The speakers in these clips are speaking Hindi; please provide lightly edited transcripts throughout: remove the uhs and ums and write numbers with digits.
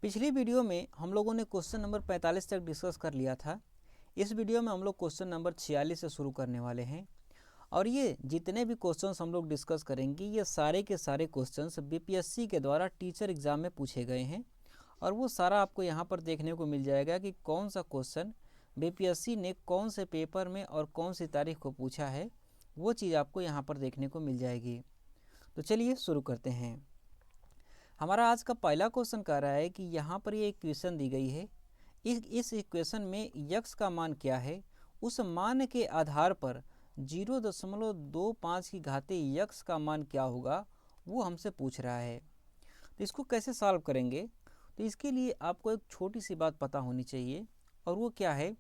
पिछली वीडियो में हम लोगों ने क्वेश्चन नंबर 45 तक डिस्कस कर लिया था। इस वीडियो में हम लोग क्वेश्चन नंबर 46 से शुरू करने वाले हैं और ये जितने भी क्वेश्चंस हम लोग डिस्कस करेंगे ये सारे के सारे क्वेश्चंस बीपीएससी के द्वारा टीचर एग्जाम में पूछे गए हैं और वो सारा आपको यहाँ पर देखने को मिल जाएगा कि कौन सा क्वेश्चन बीपीएससी ने कौन से पेपर में और कौन सी तारीख को पूछा है, वो चीज़ आपको यहाँ पर देखने को मिल जाएगी। तो चलिए शुरू करते हैं। हमारा आज का पहला क्वेश्चन कह रहा है कि यहाँ पर ये इक्वेशन दी गई है। इस इक्वेशन में यक्स का मान क्या है, उस मान के आधार पर 0.25 की घाते यक्स का मान क्या होगा वो हमसे पूछ रहा है। तो इसको कैसे सॉल्व करेंगे, तो इसके लिए आपको एक छोटी सी बात पता होनी चाहिए और वो क्या है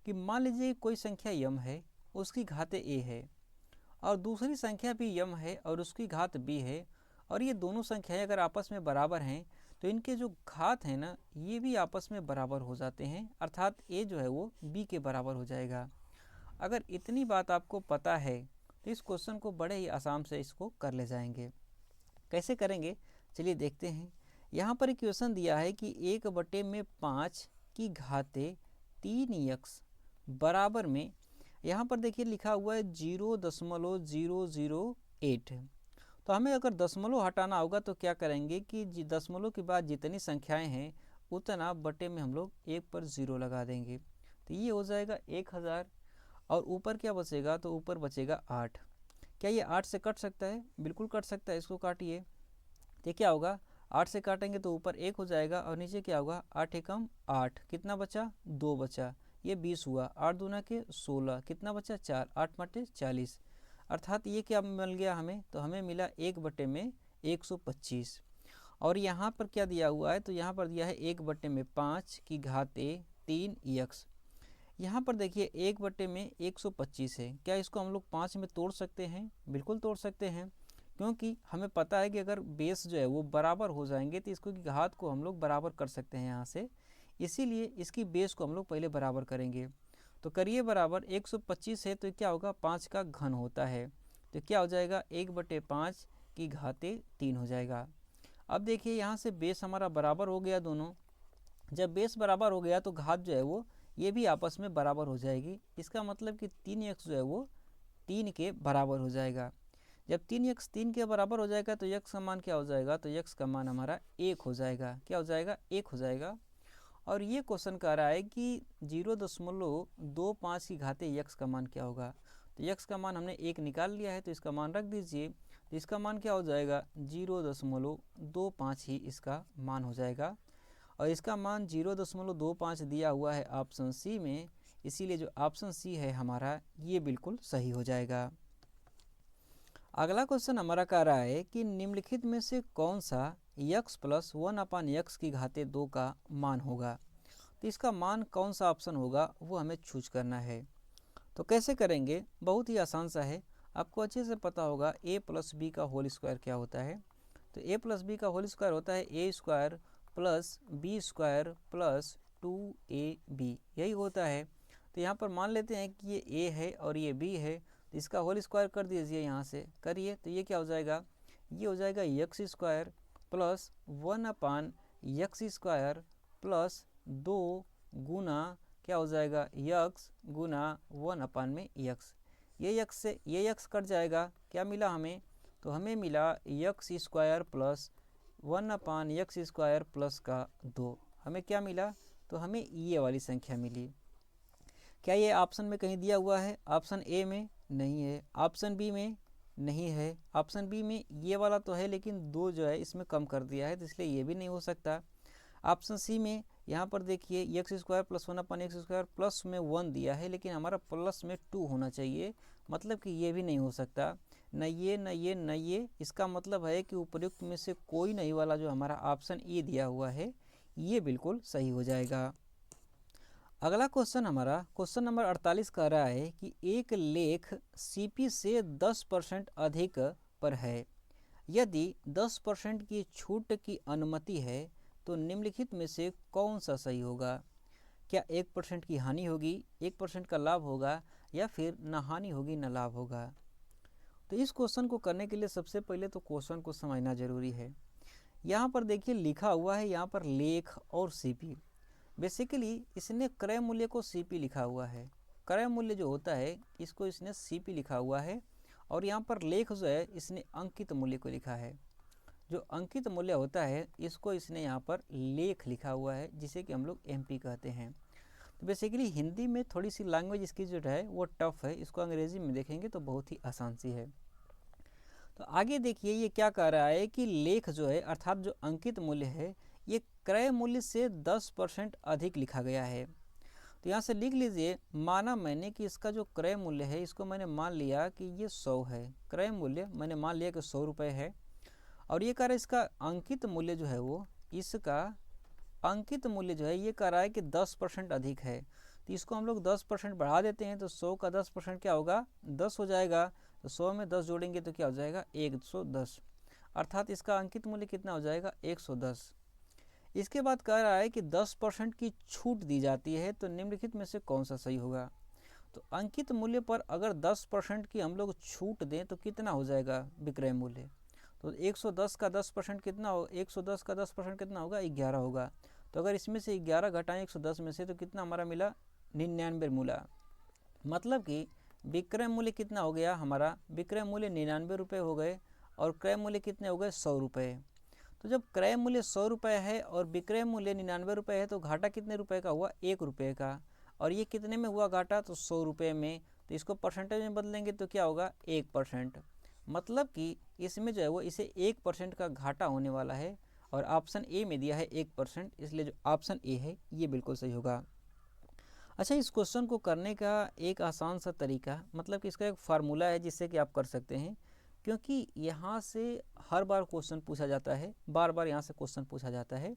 कि मान लीजिए कोई संख्या यम है, उसकी घाते ए है और दूसरी संख्या भी यम है और उसकी घात बी है और ये दोनों संख्याएं अगर आपस में बराबर हैं तो इनके जो घात हैं ना ये भी आपस में बराबर हो जाते हैं, अर्थात ए जो है वो बी के बराबर हो जाएगा। अगर इतनी बात आपको पता है तो इस क्वेश्चन को बड़े ही आसान से इसको कर ले जाएंगे। कैसे करेंगे चलिए देखते हैं। यहाँ पर इक्वेशन दिया है कि 1/5 की घाते 3x बराबर में, यहाँ पर देखिए लिखा हुआ है 0.008। तो हमें अगर दशमलव हटाना होगा तो क्या करेंगे कि दशमलव के बाद जितनी संख्याएं हैं उतना बटे में हम लोग 1 पर 0 लगा देंगे। तो ये हो जाएगा 1000 और ऊपर क्या बचेगा, तो ऊपर बचेगा 8। क्या ये 8 से कट सकता है? बिल्कुल कट सकता है। इसको काटिए तो क्या होगा, 8 से काटेंगे तो ऊपर 1 हो जाएगा और नीचे क्या होगा, 8 एकम 8, कितना बचा 2 बचा, ये 20 हुआ, 8 दूना के 16, कितना बचा 4, 8 बटे 40, अर्थात ये क्या मिल गया हमें, तो हमें मिला 1/125। और यहाँ पर क्या दिया हुआ है, तो यहाँ पर दिया है 1/5 की घाते 3x। यहाँ पर देखिए 1/125 है, क्या इसको हम लोग 5 में तोड़ सकते हैं? बिल्कुल तोड़ सकते हैं, क्योंकि हमें पता है कि अगर बेस जो है वो बराबर हो जाएंगे तो इसको की घात को हम लोग बराबर कर सकते हैं यहाँ से, इसीलिए इसकी बेस को हम लोग पहले बराबर करेंगे। तो करिए बराबर 125 है तो क्या होगा, 5 का घन होता है, तो क्या हो जाएगा 1/5 की घाते 3 हो जाएगा। अब देखिए यहाँ से बेस हमारा बराबर हो गया दोनों। जब बेस बराबर हो गया तो घात जो है वो ये भी आपस में बराबर हो जाएगी। इसका मतलब कि 3x जो है वो 3 के बराबर हो जाएगा। जब 3x 3 के बराबर हो जाएगा तो x का मान क्या हो जाएगा, तो x का मान हमारा 1 हो जाएगा। क्या हो जाएगा, 1 हो जाएगा। और ये क्वेश्चन कह रहा है कि 0.25 की घाते यक्स का मान क्या होगा। तो यक्स का मान हमने 1 निकाल लिया है तो इसका मान रख दीजिए, तो इसका मान क्या हो जाएगा, 0.25 ही इसका मान हो जाएगा। और इसका मान 0.25 दिया हुआ है ऑप्शन सी में, इसीलिए जो ऑप्शन सी है हमारा ये बिल्कुल सही हो जाएगा। अगला क्वेश्चन हमारा कह रहा है कि निम्नलिखित में से कौन सा x प्लस 1/x की घाते 2 का मान होगा। तो इसका मान कौन सा ऑप्शन होगा वो हमें चूज करना है। तो कैसे करेंगे, बहुत ही आसान सा है, आपको अच्छे से पता होगा a प्लस बी का होल स्क्वायर क्या होता है। तो a प्लस बी का होल स्क्वायर होता है a square plus B square plus 2ab, यही होता है। तो यहाँ पर मान लेते हैं कि ये a है और ये b है, तो इसका होल स्क्वायर कर दीजिए, यहाँ से करिए तो ये क्या हो जाएगा, ये हो जाएगा x square plus 1/x square plus 2 गुना क्या हो जाएगा, यक्स गुना 1/x। ये यक्स से ये यक्स कट जाएगा, क्या मिला हमें, तो हमें मिला x square plus 1/x square plus का 2। हमें क्या मिला, तो हमें ये वाली संख्या मिली। क्या ये ऑप्शन में कहीं दिया हुआ है? ऑप्शन ए में नहीं है, ऑप्शन बी में नहीं है, ऑप्शन बी में ये वाला तो है लेकिन 2 जो है इसमें कम कर दिया है तो इसलिए ये भी नहीं हो सकता। ऑप्शन सी में यहाँ पर देखिए x square plus 1/x square plus में 1 दिया है लेकिन हमारा प्लस में 2 होना चाहिए, मतलब कि ये भी नहीं हो सकता। न ये न ये न ये, इसका मतलब है कि उपयुक्त में से कोई नहीं वाला जो हमारा ऑप्शन ए दिया हुआ है ये बिल्कुल सही हो जाएगा। अगला क्वेश्चन हमारा क्वेश्चन नंबर 48 कह रहा है कि एक लेख सीपी से 10% अधिक पर है, यदि 10% की छूट की अनुमति है तो निम्नलिखित में से कौन सा सही होगा। क्या 1% की हानि होगी, 1% का लाभ होगा, या फिर न हानि होगी न लाभ होगा। तो इस क्वेश्चन को करने के लिए सबसे पहले तो क्वेश्चन को समझना जरूरी है। यहाँ पर देखिए लिखा हुआ है यहाँ पर लेख और सीपी। बेसिकली इसने क्रय मूल्य को सीपी लिखा हुआ है, क्रय मूल्य जो होता है इसको इसने सीपी लिखा हुआ है, और यहाँ पर लेख जो है इसने अंकित मूल्य को लिखा है। जो अंकित मूल्य होता है इसको इसने यहाँ पर लेख लिखा हुआ है, जिसे कि हम लोग एमपी कहते हैं। तो बेसिकली हिंदी में थोड़ी सी लैंग्वेज इसकी जो है वो टफ है, इसको अंग्रेजी में देखेंगे तो बहुत ही आसान सी है। तो आगे देखिए ये क्या कह रहा है कि लेख जो है अर्थात जो अंकित मूल्य है ये क्रय मूल्य से 10% अधिक लिखा गया है। तो यहाँ से लिख लीजिए, माना मैंने कि इसका जो क्रय मूल्य है इसको मैंने मान लिया कि ये 100 है, क्रय मूल्य मैंने मान लिया कि 100 रुपये है, और ये कह रहा है इसका अंकित मूल्य जो है वो, इसका अंकित मूल्य जो है ये कह रहा है कि 10% अधिक है। तो इसको हम लोग 10% बढ़ा देते हैं, तो 100 का 10% क्या होगा, 10 हो जाएगा। तो 100 में 10 जोड़ेंगे तो क्या हो जाएगा, 110, अर्थात इसका अंकित मूल्य कितना हो जाएगा, 110। इसके बाद कह रहा है कि 10% की छूट दी जाती है, तो निम्नलिखित में से कौन सा सही होगा। तो अंकित मूल्य पर अगर 10% की हम लोग छूट दें तो कितना हो जाएगा विक्रय मूल्य। तो 110 का 10% कितना हो, 110 का 10% कितना होगा, 11 होगा। तो अगर इसमें से 11 घटाएं 110 में से तो कितना हमारा मिला, 99 मिला। मतलब कि विक्रय मूल्य कितना हो गया हमारा, विक्रय मूल्य 99 रुपये हो गए, और क्रय मूल्य कितने हो गए, 100 रुपये। तो जब क्रय मूल्य 100 रुपये है और विक्रय मूल्य 99 रुपये है, तो घाटा कितने रुपए का हुआ, 1 रुपये का। और ये कितने में हुआ घाटा, तो 100 रुपये में। तो इसको परसेंटेज में बदलेंगे तो क्या होगा, 1%। मतलब कि इसमें जो है वो इसे 1% का घाटा होने वाला है, और ऑप्शन ए में दिया है 1%, इसलिए जो ऑप्शन ए है ये बिल्कुल सही होगा। अच्छा, इस क्वेश्चन को करने का एक आसान सा तरीका, मतलब कि इसका एक फार्मूला है जिससे कि आप कर सकते हैं, क्योंकि यहाँ से हर बार क्वेश्चन पूछा जाता है, बार बार यहाँ से क्वेश्चन पूछा जाता है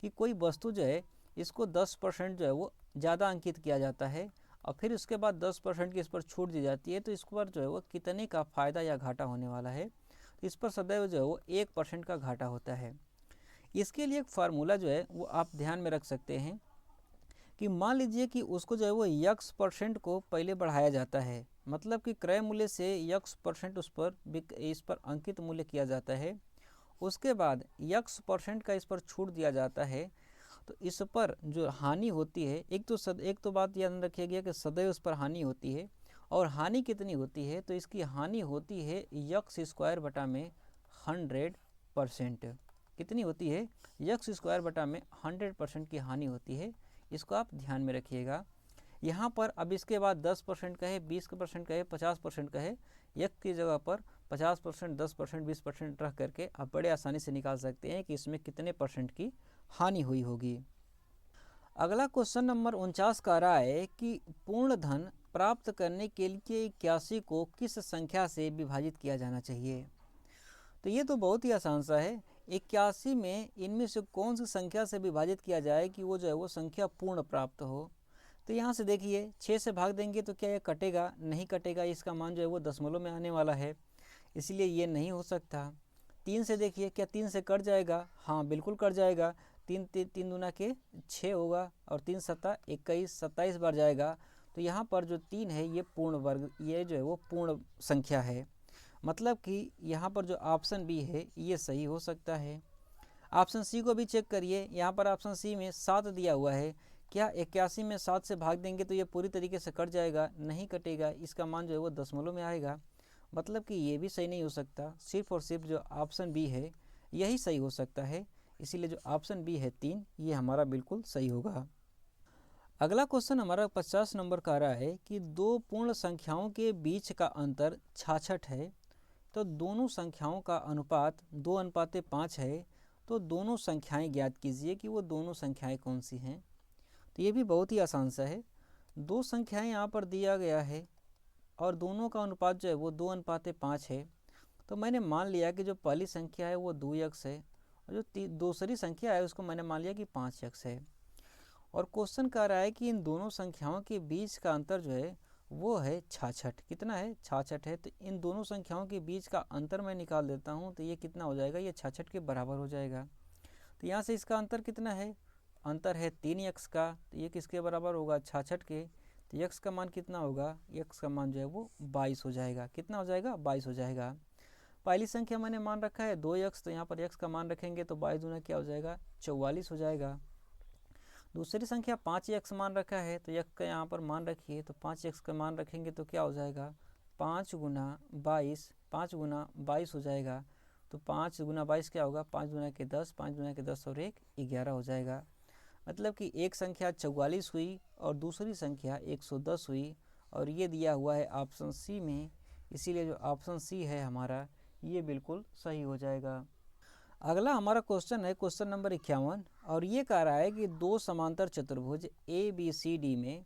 कि कोई वस्तु जो है इसको 10% जो है वो ज़्यादा अंकित किया जाता है, और फिर उसके बाद 10% की इस पर छूट दी जाती है, तो इस पर जो है वो कितने का फ़ायदा या घाटा होने वाला है। तो इस पर सदैव जो है वो 1% का घाटा होता है। इसके लिए एक फार्मूला जो है वो आप ध्यान में रख सकते हैं कि मान लीजिए कि उसको जो है वो x% को पहले बढ़ाया जाता है, मतलब कि क्रय मूल्य से x% इस पर अंकित मूल्य किया जाता है। उसके बाद x% का इस पर छूट दिया जाता है, तो इस पर जो हानि होती है, एक तो बात याद रखिएगा कि सदैव इस पर हानि होती है, और हानि कितनी होती है, तो इसकी हानि होती है x² बटा में 100%। कितनी होती है, x² बटा में 100% की हानि होती है। इसको आप ध्यान में रखिएगा। यहाँ पर अब इसके बाद 10% कहे, 20% कहे, 50% कहे, एक की जगह पर 50%, 10%, 20% रख करके आप बड़े आसानी से निकाल सकते हैं कि इसमें कितने परसेंट की हानि हुई होगी। अगला क्वेश्चन नंबर 49 कह रहा है कि पूर्ण धन प्राप्त करने के लिए 81 को किस संख्या से विभाजित किया जाना चाहिए। तो ये तो बहुत ही आसान सा है, 81 में इनमें से कौन सी संख्या से विभाजित किया जाए कि वो जो है वो संख्या पूर्ण प्राप्त हो। तो यहाँ से देखिए 6 से भाग देंगे तो क्या ये कटेगा, नहीं कटेगा, इसका मान जो है वो दशमलव में आने वाला है, इसलिए ये नहीं हो सकता। 3 से देखिए, क्या 3 से कट जाएगा, हाँ बिल्कुल कट जाएगा, 3 दूना के 6 होगा, और 3 सत्ता 21, 27 बार जाएगा। तो यहाँ पर जो 3 है ये पूर्ण वर्ग, ये जो है वो पूर्ण संख्या है। मतलब कि यहाँ पर जो ऑप्शन बी है ये सही हो सकता है। ऑप्शन सी को भी चेक करिए, यहाँ पर ऑप्शन सी में 7 दिया हुआ है, क्या 81 में 7 से भाग देंगे तो ये पूरी तरीके से कट जाएगा, नहीं कटेगा, इसका मान जो है वो दशमलव में आएगा। मतलब कि ये भी सही नहीं हो सकता, सिर्फ और सिर्फ जो ऑप्शन बी है यही सही हो सकता है, इसीलिए जो ऑप्शन बी है 3 ये हमारा बिल्कुल सही होगा। अगला क्वेश्चन हमारा 50 नंबर का आ रहा है कि दो पूर्ण संख्याओं के बीच का अंतर 66 है, तो दोनों संख्याओं का अनुपात 2:5 है, तो दोनों संख्याएं ज्ञात कीजिए कि वो दोनों संख्याएं कौन सी हैं। तो ये भी बहुत ही आसान सा है, दो संख्याएं यहाँ पर दिया गया है और दोनों का अनुपात जो है वो 2:5 है। तो मैंने मान लिया कि जो पहली संख्या है वो 2x है, और जो दूसरी संख्या है उसको मैंने मान लिया कि 5x है। और क्वेश्चन कह रहा है कि इन दोनों संख्याओं के बीच का अंतर जो है वो है 66। कितना है, 66 है। तो इन दोनों संख्याओं के बीच का अंतर मैं निकाल देता हूँ, तो ये कितना हो जाएगा, ये 66 के बराबर हो जाएगा। तो यहाँ से इसका अंतर कितना है, अंतर है 3x का, तो ये किसके बराबर होगा, 66 के। तो x का मान कितना होगा, x का मान जो है वो 22 हो जाएगा। कितना हो जाएगा, 22 हो जाएगा। पहली संख्या मैंने मान रखा है 2x, तो यहाँ पर x का मान रखेंगे तो 22 दूना क्या हो जाएगा 44 हो जाएगा। दूसरी संख्या 5x मान रखा है तो x का यहाँ पर मान रखिए, तो 5x का मान रखेंगे तो क्या हो जाएगा 5 गुना 22, 5 गुना 22 हो जाएगा। तो 5 गुना 22 क्या होगा 5 गुना के 10, 5 गुना के 10 और 1 11 हो जाएगा। मतलब कि एक संख्या 44 हुई और दूसरी संख्या 110 हुई, और ये दिया हुआ है ऑप्शन सी में, इसीलिए जो ऑप्शन सी है हमारा ये बिल्कुल सही हो जाएगा। अगला हमारा क्वेश्चन है क्वेश्चन नंबर 51, और ये कह रहा है कि दो समांतर चतुर्भुज ABCD में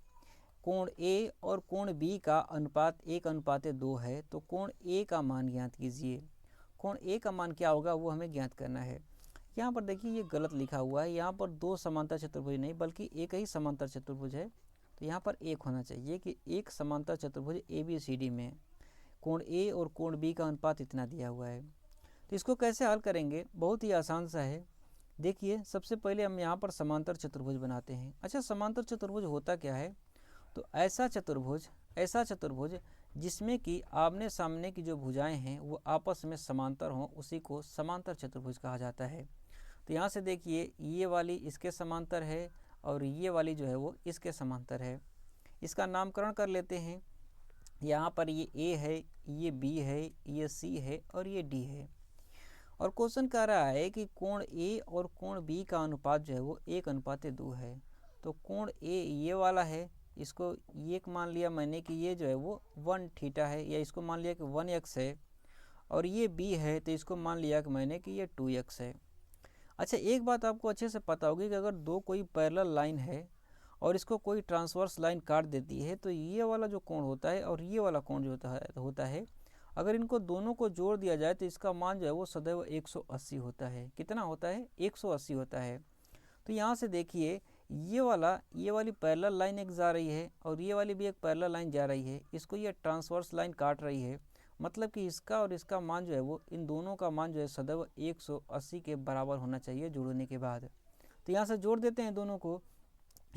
कोण A और कोण B का अनुपात 1:2 है, तो कोण A का मान ज्ञात कीजिए। कोण A का मान क्या होगा वो हमें ज्ञात करना है। यहाँ पर देखिए ये गलत लिखा हुआ है, यहाँ पर दो समांतर चतुर्भुज नहीं बल्कि एक ही समांतर चतुर्भुज है, तो यहाँ पर एक होना चाहिए कि एक समांतर चतुर्भुज ABCD में कोण A और कोण B का अनुपात इतना दिया हुआ है। तो इसको कैसे हल करेंगे, बहुत ही आसान सा है। देखिए सबसे पहले हम यहाँ पर समांतर चतुर्भुज बनाते हैं। अच्छा, समांतर चतुर्भुज होता क्या है, तो ऐसा चतुर्भुज जिसमें कि आमने सामने की जो भुजाएं हैं वो आपस में समांतर हों, उसी को समांतर चतुर्भुज कहा जाता है। तो यहाँ से देखिए ये वाली इसके समांतर है और ये वाली जो है वो इसके समांतर है। इसका नामकरण कर लेते हैं। यहाँ पर ये A है, ये B है, ये C है और ये D है। और क्वेश्चन कह रहा है कि कोण A और कोण B का अनुपात जो है वो 1:2 है। तो कोण A ये वाला है, इसको ये मान लिया मैंने कि ये जो है वो 1 थीटा है, या इसको मान लिया कि 1x है। और ये B है तो इसको मान लिया कि मैंने कि ये 2x है। अच्छा, एक बात आपको अच्छे से पता होगी कि अगर दो कोई पैरेलल लाइन है और इसको कोई ट्रांसवर्स लाइन काट देती है, तो ये वाला जो कोण होता है और ये वाला कोण जो होता है अगर इनको दोनों को जोड़ दिया जाए तो इसका मान जो है वो सदैव 180 होता है। कितना होता है 180 होता है। तो यहाँ से देखिए ये वाली पैरेलल लाइन एक जा रही है और ये वाली भी एक पैरेलल लाइन जा रही है, इसको ये ट्रांसवर्स लाइन काट रही है। मतलब कि इसका और इसका मान जो है वो इन दोनों का मान जो है सदैव 180 के बराबर होना चाहिए जोड़ने के बाद। तो यहाँ से जोड़ देते हैं दोनों को।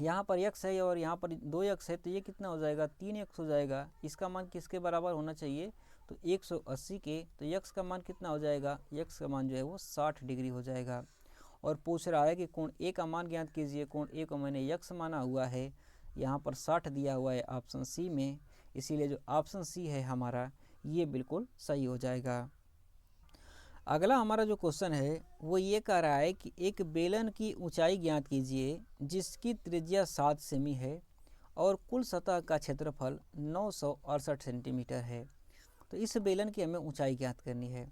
यहाँ पर x है और यहाँ पर 2x है, तो ये कितना हो जाएगा 3x हो जाएगा। इसका मान किसके बराबर होना चाहिए, तो 180 के। तो x का मान कितना हो जाएगा, x का मान जो है वो 60 डिग्री हो जाएगा। और पूछ रहा है कि कोण A का मान ज्ञात कीजिए। कोण A को मैंने x माना हुआ है, यहाँ पर 60 दिया हुआ है ऑप्शन सी में, इसीलिए जो ऑप्शन सी है हमारा ये बिल्कुल सही हो जाएगा। अगला हमारा जो क्वेश्चन है वो ये कह रहा है कि एक बेलन की ऊंचाई ज्ञात कीजिए जिसकी त्रिज्या 7 सेमी है और कुल सतह का क्षेत्रफल 968 सेंटीमीटर है। तो इस बेलन की हमें ऊंचाई ज्ञात करनी है।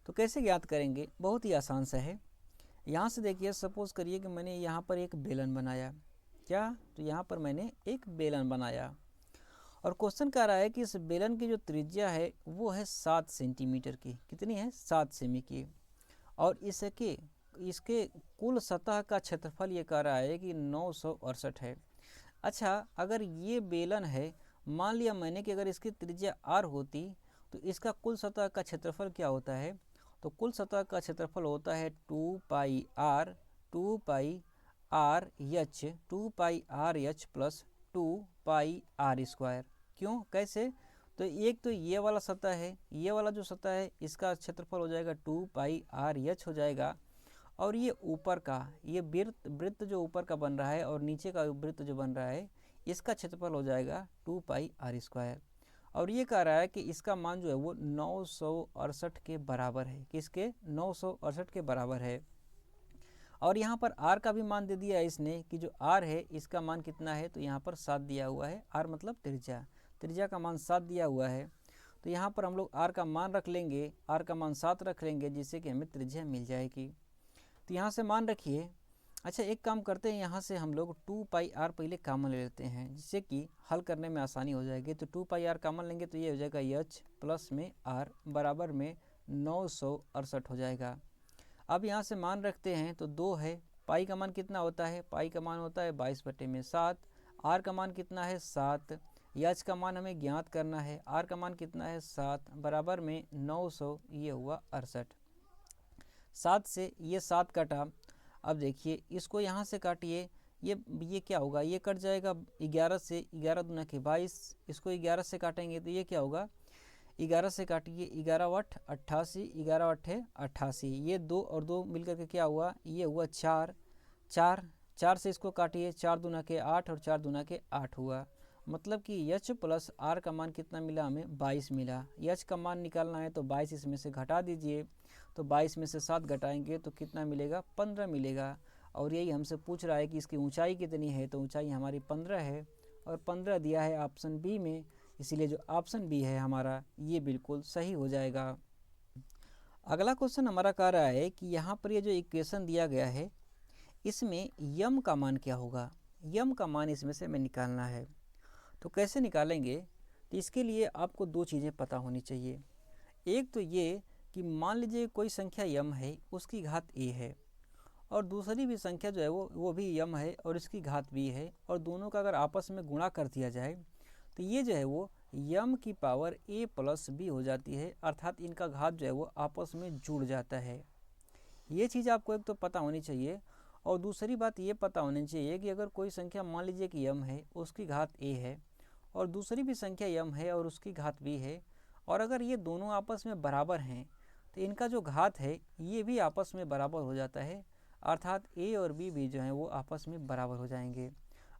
तो कैसे ज्ञात करेंगे, बहुत ही आसान सा है। यहाँ से देखिए सपोज करिए कि मैंने यहाँ पर एक बेलन बनाया, क्या, तो यहाँ पर मैंने एक बेलन बनाया और क्वेश्चन कह रहा है कि इस बेलन की जो त्रिज्या है वो है 7 सेंटीमीटर की। कितनी है, 7 सेमी की। और इसके कुल सतह का क्षेत्रफल ये कह रहा है कि 968 है। अच्छा, अगर ये बेलन है, मान लिया मैंने कि अगर इसकी त्रिज्या r होती तो इसका कुल सतह का क्षेत्रफल क्या होता है, तो कुल सतह का क्षेत्रफल होता है 2 पाई r h प्लस 2 पाई r स्क्वायर। क्यों, कैसे, तो एक तो ये वाला सतह है, ये वाला जो सतह है इसका क्षेत्रफल हो जाएगा 2 पाई r h हो जाएगा। और ये ऊपर का ये वृत्त जो ऊपर का बन रहा है और नीचे का वृत्त जो बन रहा है इसका क्षेत्रफल हो जाएगा 2 पाई r स्क्वायर। और ये कह रहा है कि इसका मान जो है वो 968 के बराबर है। किसके, 968 के बराबर है। और यहाँ पर r का भी मान दे दिया है इसने कि जो r है इसका मान कितना है, तो यहाँ पर 7 दिया हुआ है। r मतलब त्रिज्या का मान 7 दिया हुआ है। तो यहाँ पर हम लोग r का मान रख लेंगे, r का मान 7 रख लेंगे, जिससे कि हमें त्रिज्या मिल जाएगी। तो यहाँ से मान रखिए। अच्छा, एक काम करते हैं, यहाँ से हम लोग 2 पाई r पहले कॉमन ले लेते हैं, जिससे कि हल करने में आसानी हो जाएगी। तो 2 पाई r कॉमन लेंगे तो ये हो जाएगा h प्लस में r बराबर में 968 हो जाएगा। अब यहाँ से मान रखते हैं तो 2 है, पाई का मान कितना होता है, पाई का मान होता है 22/7, r का मान कितना है 7, h का मान हमें ज्ञात करना है, r का मान कितना है 7 बराबर में 900, ये हुआ 68। 7 से ये 7 कटा। अब देखिए इसको यहाँ से काटिए, ये क्या होगा, ये कट जाएगा 11 से, 11 दूना के 22, इसको 11 से काटेंगे तो ये क्या होगा 11 से काटिए, 11 8 88, 11 8 88, ये 2 और 2 मिलकर के क्या हुआ, ये हुआ 4, 4 4 से इसको काटिए, 4 दूना के 8 और 4 दूना के 8 हुआ। मतलब कि एच प्लस आर का मान कितना मिला हमें, 22 मिला। एच का मान निकालना है तो 22 इसमें से घटा दीजिए, तो 22 में से 7 घटाएंगे तो कितना मिलेगा, 15 मिलेगा। और यही हमसे पूछ रहा है कि इसकी ऊंचाई कितनी है, तो ऊंचाई हमारी 15 है और 15 दिया है ऑप्शन बी में, इसीलिए जो ऑप्शन बी है हमारा ये बिल्कुल सही हो जाएगा। अगला क्वेश्चन हमारा कह रहा है कि यहाँ पर ये जो इक्वेशन दिया गया है इसमें यम का मान क्या होगा, यम का मान इसमें से हमें निकालना है। तो कैसे निकालेंगे, तो इसके लिए आपको दो चीज़ें पता होनी चाहिए। एक तो ये कि मान लीजिए कोई संख्या यम है, उसकी घात ए है, और दूसरी भी संख्या जो है वो भी यम है और इसकी घात बी है, और दोनों का अगर आपस में गुणा कर दिया जाए तो ये जो है वो यम की पावर ए प्लस बी हो जाती है, अर्थात इनका घात जो है वो आपस में जुड़ जाता है। ये चीज़ आपको एक तो पता होनी चाहिए, और दूसरी बात ये पता होनी चाहिए कि अगर कोई संख्या मान लीजिए कि यम है, उसकी घात ए है, और दूसरी भी संख्या यम है और उसकी घात बी है, और अगर ये दोनों आपस में बराबर हैं तो इनका जो घात है ये भी आपस में बराबर हो जाता है, अर्थात ए और बी भी जो हैं वो आपस में बराबर हो जाएंगे।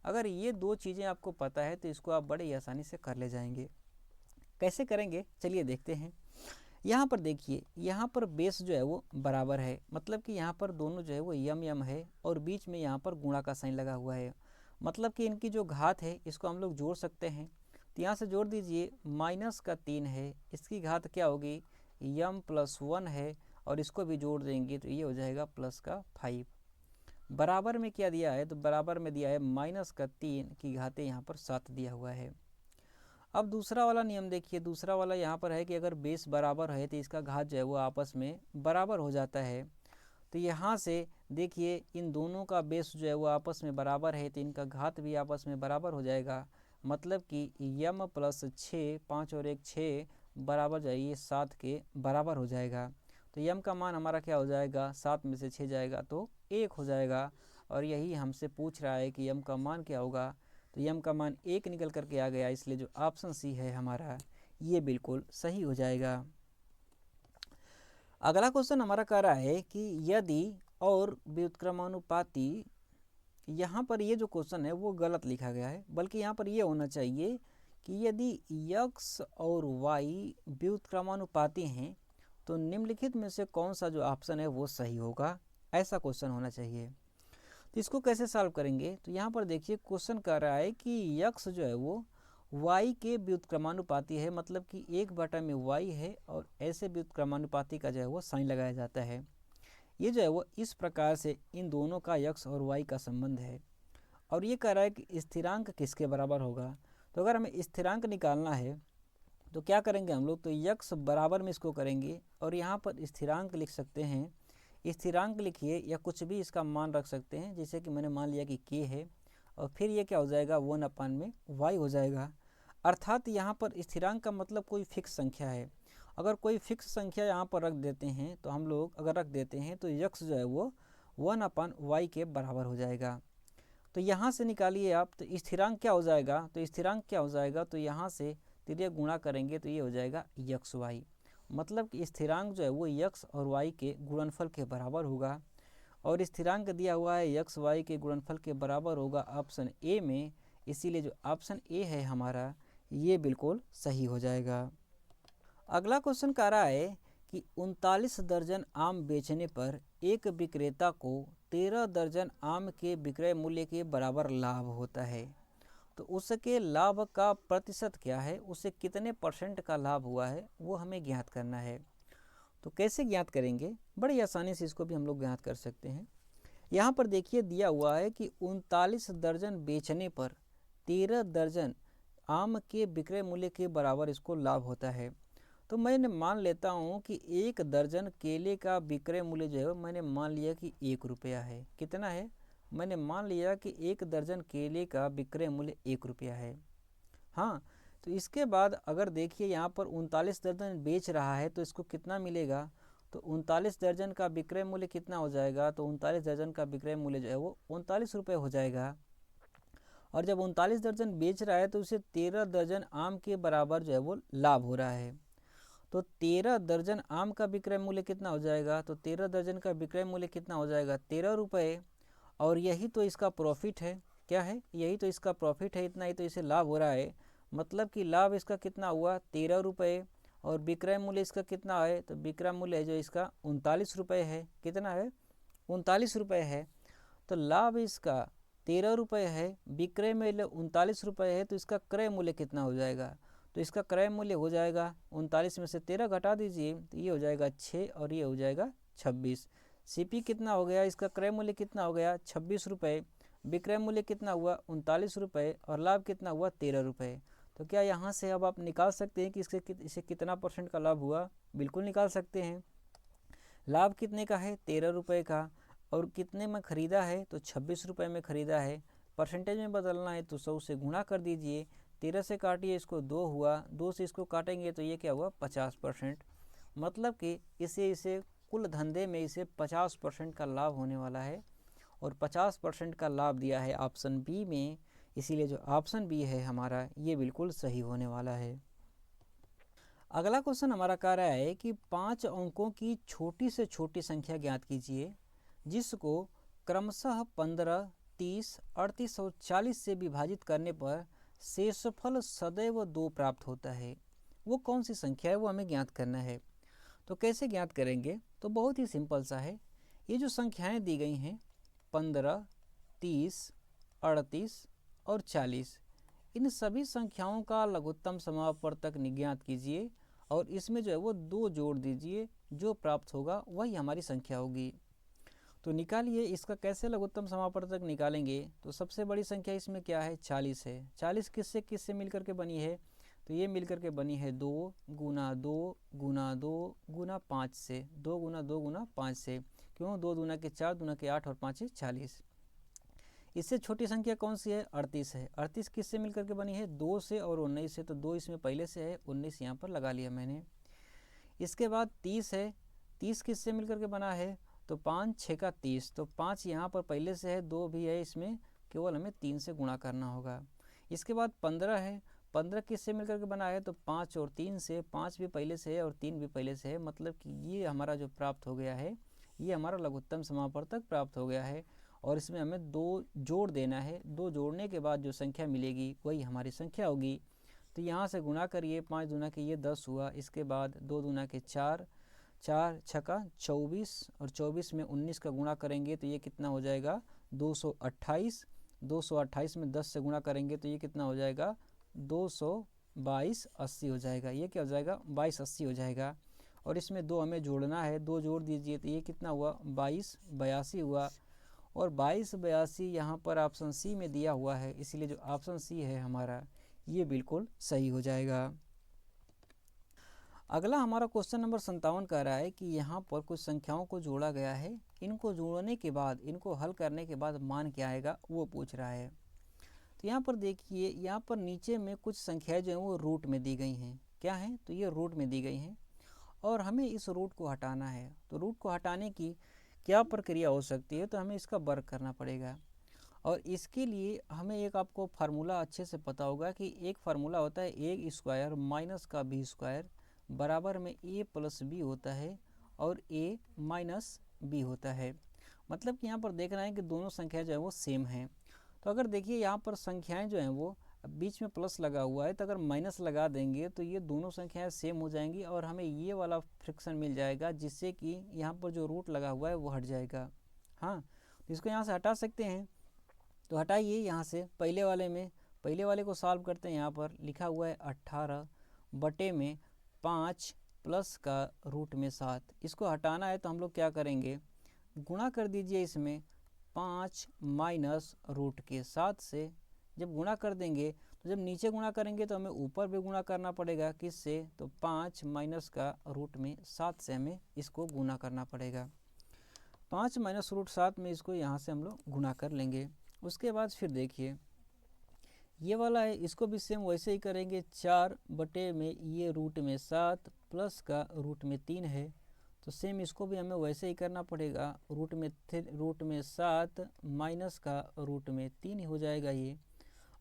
अगर ये दो चीज़ें आपको पता है तो इसको आप बड़े ही आसानी से कर ले जाएंगे। कैसे करेंगे चलिए देखते हैं। यहाँ पर देखिए, यहाँ पर बेस जो है वो बराबर है, मतलब कि यहाँ पर दोनों जो है वो यम यम है और बीच में यहाँ पर गुणा का साइन लगा हुआ है, मतलब कि इनकी जो घात है इसको हम लोग जोड़ सकते हैं। तो यहाँ से जोड़ दीजिए, -3 है, इसकी घात क्या होगी, यम प्लस 1 है, और इसको भी जोड़ देंगे तो ये हो जाएगा +5। बराबर में क्या दिया है, तो बराबर में दिया है -3 की घातें यहाँ पर 7 दिया हुआ है। अब दूसरा वाला नियम देखिए, दूसरा वाला यहाँ पर है कि अगर बेस बराबर है तो इसका घात जो है वो आपस में बराबर हो जाता है। तो यहाँ से देखिए इन दोनों का बेस जो है वो आपस में बराबर है तो इनका घात भी आपस में बराबर हो जाएगा, मतलब कि यम प्लस 6, 5 और 1 6 बराबर जो है ये 7 के बराबर हो जाएगा। तो यम का मान हमारा क्या हो जाएगा, 7 में से 6 जाएगा तो 1 हो जाएगा, और यही हमसे पूछ रहा है कि यम का मान क्या होगा। तो यम का मान 1 निकल करके आ गया, इसलिए जो ऑप्शन सी है हमारा ये बिल्कुल सही हो जाएगा। अगला क्वेश्चन हमारा कह रहा है कि यदि और व्युत्क्रमानुपाती, यहाँ पर ये जो क्वेश्चन है वो गलत लिखा गया है, बल्कि यहाँ पर ये होना चाहिए कि यदि x और y व्युत्क्रमानुपाती हैं तो निम्नलिखित में से कौन सा जो ऑप्शन है वो सही होगा, ऐसा क्वेश्चन होना चाहिए। तो इसको कैसे सॉल्व करेंगे, तो यहाँ पर देखिए क्वेश्चन कह रहा है कि x जो है वो y के व्युत्क्रमानुपाती है, मतलब कि 1/y है, और ऐसे व्युत्क्रमानुपाती का जो है वो साइन लगाया जाता है। ये जो है वो इस प्रकार से इन दोनों का x और y का संबंध है, और ये कह रहा है कि स्थिरांक किसके बराबर होगा। तो अगर हमें स्थिरांक निकालना है तो क्या करेंगे हम लोग, तो x बराबर में इसको करेंगे, और यहाँ पर स्थिरांक लिख सकते हैं, स्थिरांक लिखिए या कुछ भी इसका मान रख सकते हैं, जैसे कि मैंने मान लिया कि k है, और फिर ये क्या हो जाएगा 1/y हो जाएगा। अर्थात यहाँ पर स्थिरांक का मतलब कोई फिक्स संख्या है। अगर कोई फिक्स संख्या यहाँ पर रख देते हैं तो हम लोग अगर रख देते हैं तो x जो है वो 1/y के बराबर हो जाएगा। तो यहाँ से निकालिए आप, तो स्थिरांक क्या हो जाएगा, तो स्थिरांक क्या हो जाएगा, तो यहाँ से तिर्यक गुणा करेंगे तो ये हो जाएगा xy, मतलब कि स्थिरांक जो है वो x और y के गुणनफल के बराबर होगा, और स्थिरांक दिया हुआ है x y के गुणनफल के बराबर होगा ऑप्शन ए में, इसीलिए जो ऑप्शन ए है हमारा ये बिल्कुल सही हो जाएगा। अगला क्वेश्चन कह रहा है कि 39 दर्जन आम बेचने पर एक विक्रेता को 13 दर्जन आम के विक्रय मूल्य के बराबर लाभ होता है, तो उसके लाभ का प्रतिशत क्या है, उसे कितने % का लाभ हुआ है वो हमें ज्ञात करना है। तो कैसे ज्ञात करेंगे, बड़ी आसानी से इसको भी हम लोग ज्ञात कर सकते हैं। यहाँ पर देखिए दिया हुआ है कि 39 दर्जन बेचने पर 13 दर्जन आम के विक्रय मूल्य के बराबर इसको लाभ होता है। तो मैंने मान लेता हूँ कि 1 दर्जन केले का विक्रय मूल्य जो है मैंने मान लिया कि 1 रुपया है। कितना है, मैंने मान लिया कि 1 दर्जन केले का विक्रय मूल्य 1 रुपया है। हाँ, तो इसके बाद अगर देखिए यहाँ पर 39 दर्जन बेच रहा है तो इसको कितना मिलेगा, तो 39 दर्जन का विक्रय मूल्य कितना हो जाएगा, तो 39 दर्जन का विक्रय मूल्य जो है वो 39 रुपये हो जाएगा। और जब 39 दर्जन बेच रहा है तो उसे 13 दर्जन आम के बराबर जो है वो लाभ हो रहा है। तो 13 दर्जन आम का विक्रय मूल्य कितना हो जाएगा, तो 13 दर्जन का विक्रय मूल्य कितना हो जाएगा, 13 रुपये। और यही तो इसका प्रॉफिट है, क्या है, यही तो इसका प्रॉफिट है, इतना ही तो इसे लाभ हो रहा है। मतलब कि लाभ इसका कितना हुआ, 13 रुपये, और विक्रय मूल्य इसका कितना है, तो विक्रय मूल्य जो इसका 39 रुपये है। कितना है, 39 रुपये है। तो लाभ इसका 13 रुपये है, विक्रय मूल्य 39 रुपये है, तो इसका क्रय मूल्य कितना हो जाएगा, तो इसका क्रय मूल्य हो जाएगा 39 में से 13 घटा दीजिए, तो ये हो जाएगा 6 और ये हो जाएगा 26। सीपी कितना हो गया, इसका क्रय मूल्य कितना हो गया 26 रुपये, विक्रय मूल्य कितना हुआ 39 रुपये, और लाभ कितना हुआ 13 रुपये। तो क्या यहाँ से अब आप निकाल सकते हैं कि इसे कितना परसेंट का लाभ हुआ, बिल्कुल निकाल सकते हैं। लाभ कितने का है, 13 रुपये का, और कितने में ख़रीदा है, तो 26 रुपये में ख़रीदा है। परसेंटेज में बदलना है तो 100 से गुणा कर दीजिए, 13 से काटिए इसको 2 हुआ, 2 से इसको काटेंगे तो ये क्या हुआ 50%। मतलब कि इसे कुल धंधे में इसे 50% का लाभ होने वाला है, और 50% का लाभ दिया है ऑप्शन बी में, इसीलिए जो ऑप्शन बी है हमारा ये बिल्कुल सही होने वाला है। अगला क्वेश्चन हमारा कह रहा है कि 5 अंकों की छोटी से छोटी संख्या ज्ञात कीजिए जिसको क्रमशः 15, 30, 38 और 40 से विभाजित करने पर शेषफल सदैव 2 प्राप्त होता है। वो कौन सी संख्या है वो हमें ज्ञात करना है। तो कैसे ज्ञात करेंगे, तो बहुत ही सिंपल सा है। ये जो संख्याएं दी गई हैं 15, 30, 38 और 40, इन सभी संख्याओं का लघुत्तम समापवर्तक ज्ञात कीजिए, और इसमें जो है वो 2 जोड़ दीजिए, जो प्राप्त होगा वही हमारी संख्या होगी। तो निकालिए, इसका कैसे लघुत्तम समापवर्तक निकालेंगे। तो सबसे बड़ी संख्या इसमें क्या है, 40 है। 40 किससे किससे मिलकर के बनी है, तो ये मिलकर के बनी है 2 गुना 2 गुना 2 गुना 5 से, 2 गुना 2 गुना 5 से। क्यों, 2 दूना के 4, दूना के 8 और 5 40। इससे छोटी संख्या कौन सी है, 38 है। 38 किससे मिलकर के बनी है, 2 से और 19 से, तो 2 इसमें पहले से है, 19 यहाँ पर लगा लिया मैंने। इसके बाद 30 है। 30 किससे मिलकर के बना है, तो 5 6 का 30, तो 5 यहाँ पर पहले से है, 2 भी है, इसमें केवल हमें 3 से गुणा करना होगा। इसके बाद 15 है। 15 किससे मिलकर के बना है, तो 5 और 3 से, 5 भी पहले से है और 3 भी पहले से है। मतलब कि ये हमारा जो प्राप्त हो गया है, ये हमारा लघुत्तम समापवर्तक प्राप्त हो गया है, और इसमें हमें 2 जोड़ देना है। 2 जोड़ने के बाद जो संख्या मिलेगी वही हमारी संख्या होगी। तो यहाँ से गुणा करिए, 5 दूना के ये 10 हुआ, इसके बाद 2 दूना के 4, 4 छक्का 24, और 24 में 19 का गुणा करेंगे तो ये कितना हो जाएगा 228। 228 में 10 से गुणा करेंगे तो ये कितना हो जाएगा 222 80 हो जाएगा। ये क्या हो जाएगा 22 80 हो जाएगा। और इसमें 2 हमें जोड़ना है, 2 जोड़ दीजिए तो ये कितना हुआ 22 82 हुआ। और 22 82 यहाँ पर ऑप्शन सी में दिया हुआ है, इसीलिए जो ऑप्शन सी है हमारा ये बिल्कुल सही हो जाएगा। अगला हमारा क्वेश्चन नंबर 57 कह रहा है कि यहाँ पर कुछ संख्याओं को जोड़ा गया है, इनको जोड़ने के बाद, इनको हल करने के बाद मान क्या आएगा वो पूछ रहा है। तो यहाँ पर देखिए, यहाँ पर नीचे में कुछ संख्याएं जो हैं वो रूट में दी गई हैं। क्या हैं, तो ये रूट में दी गई हैं, और हमें इस रूट को हटाना है। तो रूट को हटाने की क्या प्रक्रिया हो सकती है, तो हमें इसका वर्ग करना पड़ेगा। और इसके लिए हमें एक आपको फार्मूला अच्छे से पता होगा कि एक फार्मूला होता है ए स्क्वायर माइनस का बी स्क्वायर बराबर में ए प्लस बी होता है, और ए माइनस बी होता है। मतलब कि यहाँ पर देखना है कि दोनों संख्याएं जो है वो सेम हैं। तो अगर देखिए यहाँ पर संख्याएं जो हैं वो बीच में प्लस लगा हुआ है, तो अगर माइनस लगा देंगे तो ये दोनों संख्याएं सेम हो जाएंगी, और हमें ये वाला फ्रिक्शन मिल जाएगा, जिससे कि यहाँ पर जो रूट लगा हुआ है वो हट जाएगा। हाँ, तो इसको यहाँ से हटा सकते हैं। तो हटाइए यहाँ से, पहले वाले को सॉल्व करते हैं। यहाँ पर लिखा हुआ है 18 बटे में 5 प्लस का रूट में 7। इसको हटाना है तो हम लोग क्या करेंगे, गुणा कर दीजिए इसमें 5 माइनस रूट के 7 से। जब गुणा कर देंगे तो जब नीचे गुणा करेंगे तो हमें ऊपर भी गुणा करना पड़ेगा, किससे, तो 5 माइनस का रूट में 7 से हमें इसको गुणा करना पड़ेगा। 5 माइनस रूट 7 में इसको यहाँ से हम लोग गुणा कर लेंगे। उसके बाद फिर देखिए ये वाला है, इसको भी सेम वैसे ही करेंगे। 4 बटे में ये रूट में 7 प्लस का रूट में 3 है, तो सेम इसको भी हमें वैसे ही करना पड़ेगा। रूट में 7 माइनस का रूट में 3 हो जाएगा ये।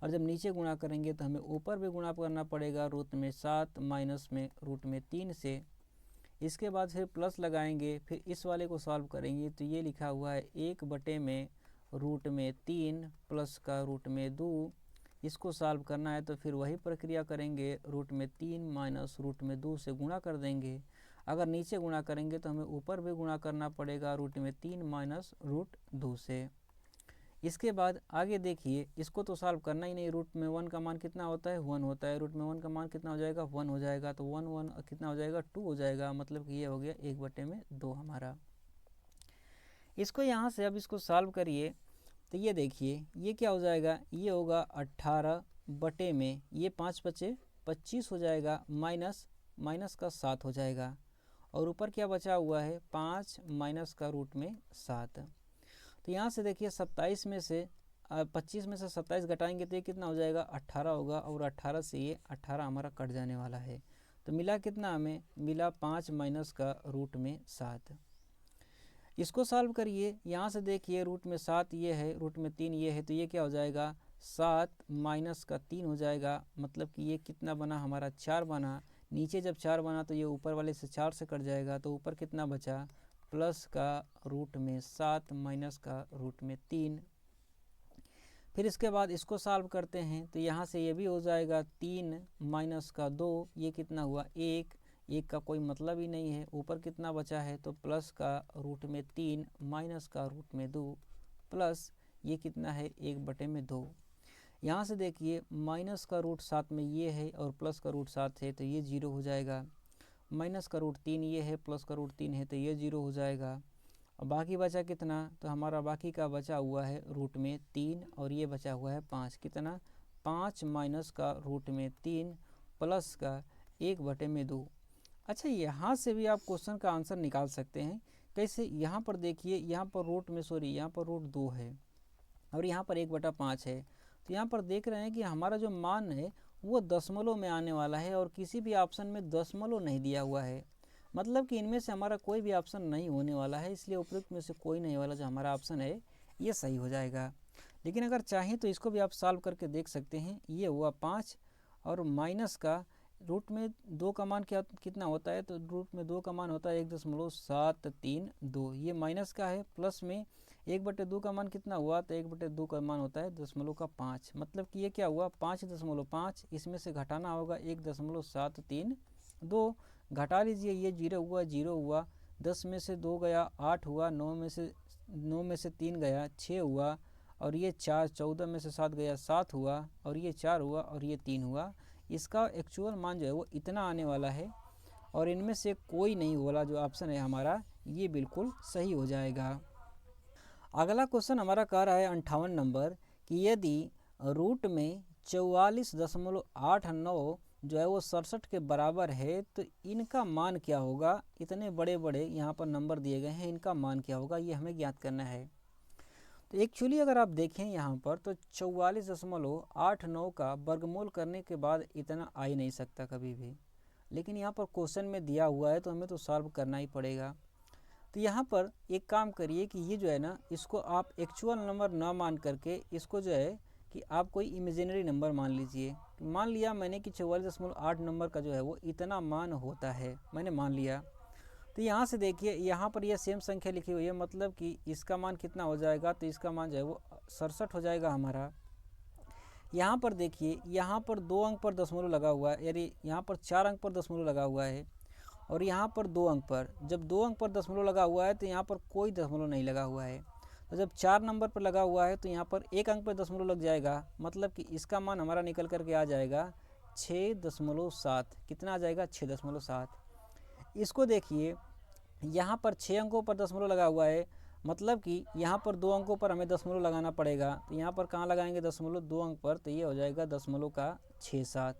और जब नीचे गुणा करेंगे तो हमें ऊपर भी गुणा करना पड़ेगा रूट में 7 माइनस में रूट में 3 से। इसके बाद फिर प्लस लगाएंगे, फिर इस वाले को सॉल्व करेंगे तो ये लिखा हुआ है 1 में रूट में 3 प्लस का रूट में 2। इसको सॉल्व करना है तो फिर वही प्रक्रिया करेंगे, रूट में 3 माइनस रूट में 2 से गुणा कर देंगे। अगर नीचे गुणा करेंगे तो हमें ऊपर भी गुणा करना पड़ेगा रूट में 3 माइनस रूट 2 से। इसके बाद आगे देखिए, इसको तो सॉल्व करना ही नहीं, रूट में 1 का मान कितना होता है 1 होता है, रूट में 1 का मान कितना हो जाएगा 1 हो जाएगा, तो 1 1 कितना हो जाएगा 2 हो जाएगा, मतलब कि ये हो गया 1/2 हमारा। इसको यहाँ से अब इसको सॉल्व करिए तो ये देखिए ये क्या हो जाएगा, ये होगा 18 बटे में ये 5 बचे 25 हो जाएगा, माइनस का 7 हो जाएगा, और ऊपर क्या बचा हुआ है 5 माइनस का रूट में 7। तो यहाँ से देखिए 27 में से 25 में से 27 घटाएंगे तो ये कितना हो जाएगा 18 होगा, और 18 से ये 18 हमारा कट जाने वाला है। तो मिला कितना, हमें मिला 5 माइनस का रूट में 7। इसको सॉल्व करिए, यहाँ से देखिए रूट में 7 ये है, रूट में 3 ये है, तो ये क्या हो जाएगा 7 माइनस का 3 हो जाएगा, मतलब कि ये कितना बना हमारा 4 बना। नीचे जब 4 बना तो ये ऊपर वाले से 4 से कट जाएगा, तो ऊपर कितना बचा प्लस का रूट में 7 माइनस का रूट में 3। फिर इसके बाद इसको सॉल्व करते हैं तो यहाँ से ये भी हो जाएगा 3 माइनस का 2, ये कितना हुआ 1 का कोई मतलब ही नहीं है। ऊपर कितना बचा है तो प्लस का रूट में 3 माइनस का रूट में 2 प्लस ये कितना है 1/2। यहाँ से देखिए माइनस का रूट 7 में ये है और प्लस का रूट 7 है तो ये 0 हो जाएगा, माइनस का रूट 3 ये है प्लस का रूट 3 है तो ये 0 हो जाएगा। और बाकी बचा कितना, तो हमारा बाकी का बचा हुआ है रूट में 3 और ये बचा हुआ है 5, कितना 5 माइनस का रूट में 3 प्लस का 1/2। अच्छा, यहाँ से भी आप क्वेश्चन का आंसर निकाल सकते हैं। कैसे, यहाँ पर देखिए यहाँ पर रूट में यहाँ पर रूट 2 है और यहाँ पर 1/5 है, तो यहाँ पर देख रहे हैं कि हमारा जो मान है वो दशमलव में आने वाला है और किसी भी ऑप्शन में दशमलव नहीं दिया हुआ है, मतलब कि इनमें से हमारा कोई भी ऑप्शन नहीं होने वाला है, इसलिए उपयुक्त में से कोई नहीं वाला जो हमारा ऑप्शन है ये सही हो जाएगा। लेकिन अगर चाहें तो इसको भी आप सॉल्व करके देख सकते हैं। ये हुआ 5 और माइनस का रूट में 2 का मान कितना होता है, तो रूट में 2 का मान होता है 1.732, ये माइनस का है, प्लस में 1/2 का मान कितना हुआ, तो 1/2 का मान होता है 0.5, मतलब कि ये क्या हुआ 5.5, इसमें से घटाना होगा 1.732, घटा लीजिए, ये 0 हुआ, 10 में से 2 गया 8 हुआ, 9 में से 3 गया 6 हुआ, और ये 4, 14 में से 7 गया 7 हुआ, और ये 4 हुआ और ये 3 हुआ। इसका एक्चुअल मान जो है वो इतना आने वाला है, और इनमें से कोई नहीं वाला जो ऑप्शन है हमारा ये बिल्कुल सही हो जाएगा। अगला क्वेश्चन हमारा कह रहा है 58 नंबर कि यदि रूट में 44.89 जो है वो 67 के बराबर है तो इनका मान क्या होगा। इतने बड़े बड़े यहाँ पर नंबर दिए गए हैं, इनका मान क्या होगा ये हमें ज्ञात करना है। तो एक्चुअली अगर आप देखें यहाँ पर तो 44.89 का वर्गमूल करने के बाद इतना आ ही नहीं सकता कभी भी, लेकिन यहाँ पर क्वेश्चन में दिया हुआ है तो हमें तो सॉल्व करना ही पड़ेगा। तो यहाँ पर एक काम करिए कि ये जो है ना, इसको आप एक्चुअल नंबर ना मान करके इसको जो है कि आप कोई इमेजिनरी नंबर मान लीजिए। मान लिया मैंने कि 44.8 नंबर का जो है वो इतना मान होता है, मैंने मान लिया। तो यहाँ से देखिए यहाँ पर ये सेम संख्या लिखी हुई है, मतलब कि इसका मान कितना हो जाएगा, तो इसका मान जो है वो 67 हो जाएगा हमारा। यहाँ पर देखिए यहाँ पर 2 अंक पर दशमलव लगा हुआ है, यानी यहाँ पर 4 अंक पर दशमलव लगा हुआ है, और यहाँ पर 2 अंक पर, जब 2 अंक पर दशमलव लगा हुआ है तो यहाँ पर कोई दशमलव नहीं लगा हुआ है। तो जब 4 नंबर पर लगा हुआ है तो यहाँ पर 1 अंक पर दशमलव लग जाएगा, मतलब कि इसका मान हमारा निकल करके आ जाएगा 6.7। कितना आ जाएगा 6.7। इसको देखिए यहाँ पर 6 अंकों पर दशमलव लगा हुआ है, मतलब कि यहाँ पर 2 अंकों पर हमें दशमलव लगाना पड़ेगा, तो यहाँ पर कहाँ लगाएंगे दशमलव 2 अंक पर, तो ये हो जाएगा दशमलव का 6.7।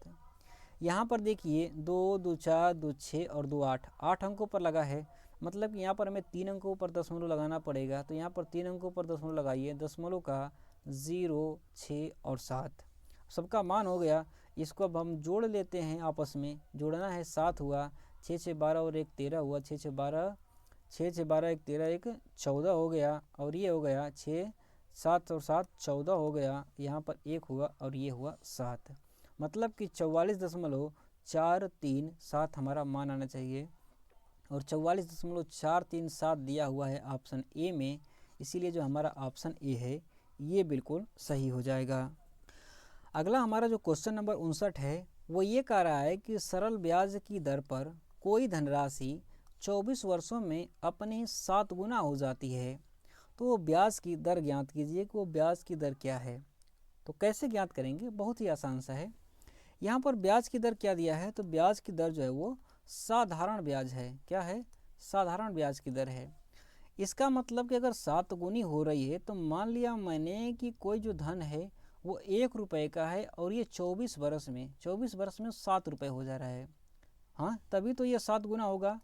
यहाँ पर देखिए 2 2 4 2 6 और 2 8 अंकों पर लगा है, मतलब कि यहाँ पर हमें 3 अंकों पर दशमलव लगाना पड़ेगा, तो यहाँ पर 3 अंकों पर दशमलव लगाइए, दशमलव का 0 6 और 7 सबका मान हो गया। इसको अब हम जोड़ लेते हैं, आपस में जोड़ना है, 7 हुआ, 6 6 12 और 1 13 हुआ, 6 6 12 1 13 1 14 हो गया, और ये हो गया 6 7 और 7 14 हो गया, यहाँ पर 1 हुआ और ये हुआ 7, मतलब कि 44.437 हमारा मान आना चाहिए। और 44.437 दिया हुआ है ऑप्शन ए में, इसीलिए जो हमारा ऑप्शन ए है ये बिल्कुल सही हो जाएगा। अगला हमारा जो क्वेश्चन नंबर 59 है वो ये कह रहा है कि सरल ब्याज की दर पर कोई धनराशि 24 वर्षों में अपने 7 गुना हो जाती है, तो वो ब्याज की दर ज्ञात कीजिए कि वो ब्याज की दर क्या है। तो कैसे ज्ञात करेंगे, बहुत ही आसान सा है। यहाँ पर ब्याज की दर क्या दिया है, तो ब्याज की दर जो है वो साधारण ब्याज है। क्या है, साधारण ब्याज की दर है। इसका मतलब कि अगर 7 गुनी हो रही है, तो मान लिया मैंने कि कोई जो धन है वो 1 रुपये का है और ये 24 वर्ष में 7 रुपये हो जा रहा है। हाँ, तभी तो ये 7 गुना होगा।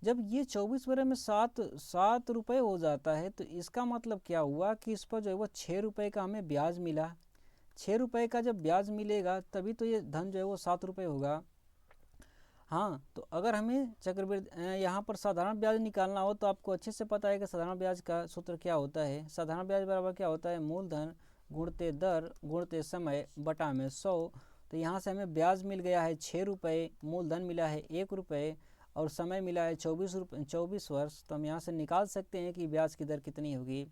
जब ये 24 वर्ष में 7 रुपये हो जाता है, तो इसका मतलब क्या हुआ कि इस पर जो है वो 6 रुपये का हमें ब्याज मिला। 6 रुपये का जब ब्याज मिलेगा तभी तो ये धन जो है वो 7 रुपये होगा। हाँ, तो अगर हमें चक्रवृद्धि यहाँ पर साधारण ब्याज निकालना हो तो आपको अच्छे से पता है कि साधारण ब्याज का सूत्र क्या होता है। साधारण ब्याज बराबर क्या होता है, मूलधन गुणते दर गुणते समय बटा में 100। तो यहाँ से हमें ब्याज मिल गया है 6 रुपये, मूलधन मिला है 1 रुपये और समय मिला है 24 वर्ष। तो हम यहाँ से निकाल सकते हैं कि ब्याज की दर कितनी होगी।